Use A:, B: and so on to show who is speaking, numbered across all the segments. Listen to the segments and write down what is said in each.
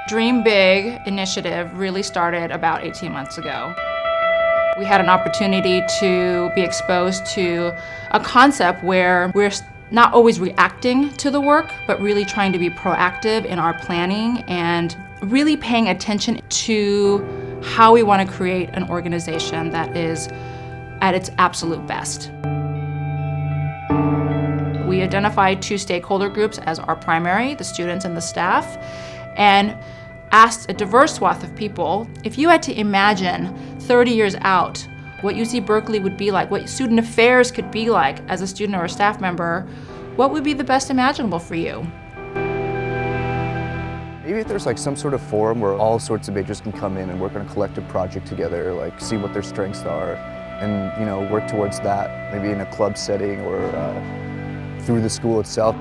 A: Dream Big initiative really started about 18 months ago. We had an opportunity to be exposed to a concept where we're not always reacting to the work, but really trying to be proactive in our planning and really paying attention to how we want to create an organization that is at its absolute best. We identified two stakeholder groups as our primary, the students and the staff, and asked a diverse swath of people, if you had to imagine 30 years out what UC Berkeley would be like, what student affairs could be like as a student or a staff member, what would be the best imaginable for you?
B: Maybe if there's like some sort of forum where all sorts of majors can come in and work on a collective project together, like see what their strengths are and, you know, work towards that, maybe in a club setting or through the school itself.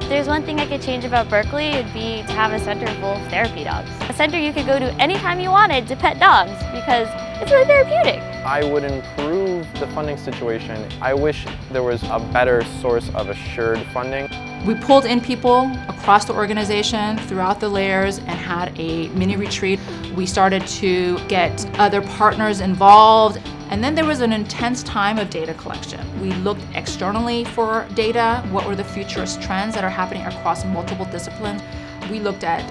C: If there's one thing I could change about Berkeley, it'd be to have a center full of therapy dogs. A center you could go to anytime you wanted to pet dogs because it's really therapeutic.
D: I would improve the funding situation. I wish there was a better source of assured funding.
A: We pulled in people across the organization throughout the layers and had a mini retreat. We started to get other partners involved. And then there was an intense time of data collection. We looked externally for data. What were the futurist trends that are happening across multiple disciplines? We looked at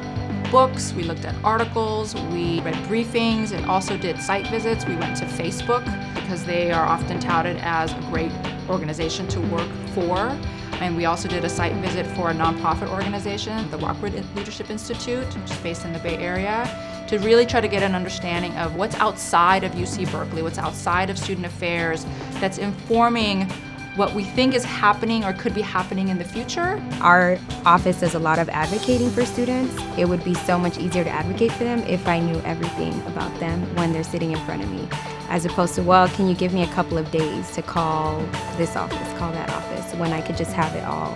A: books, we looked at articles, we read briefings, and also did site visits. We went to Facebook because they are often touted as a great organization to work for. And we also did a site visit for a nonprofit organization, the Rockwood Leadership Institute, which is based in the Bay Area, to really try to get an understanding of what's outside of UC Berkeley, what's outside of student affairs, that's informing what we think is happening or could be happening in the future.
E: Our office does a lot of advocating for students. It would be so much easier to advocate for them if I knew everything about them when they're sitting in front of me, as opposed to, well, can you give me a couple of days to call this office, call that office, when I could just have it all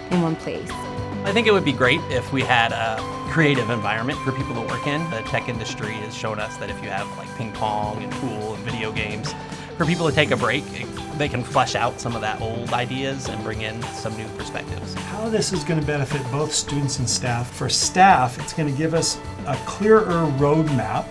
E: in one place.
F: I think it would be great if we had a creative environment for people to work in. The tech industry has shown us that if you have like ping pong and pool and video games, for people to take a break, they can flesh out some of that old ideas and bring in some new perspectives.
G: How this is going to benefit both students and staff. For staff, it's going to give us a clearer roadmap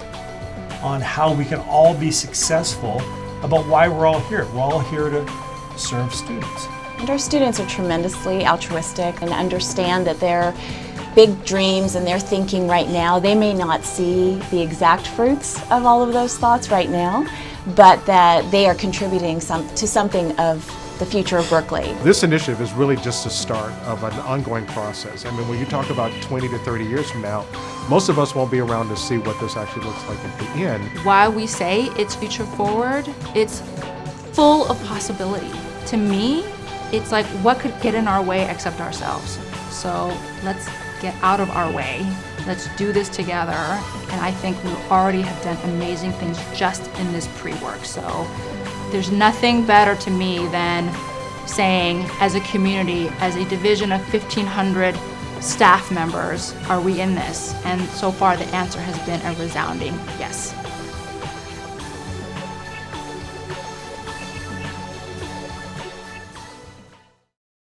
G: on how we can all be successful about why we're all here. We're all here to serve students.
H: And our students are tremendously altruistic and understand that their big dreams and their thinking right now, they may not see the exact fruits of all of those thoughts right now, but that they are contributing to something of the future of Berkeley.
I: This initiative is really just the start of an ongoing process. I mean, when you talk about 20 to 30 years from now, most of us won't be around to see what this actually looks like at the end.
A: While we say it's future forward, it's full of possibility. To me, it's like, what could get in our way except ourselves? So let's get out of our way. Let's do this together. And I think we already have done amazing things just in this pre-work. So there's nothing better to me than saying, as a community, as a division of 1,500 staff members, are we in this? And so far the answer has been a resounding yes.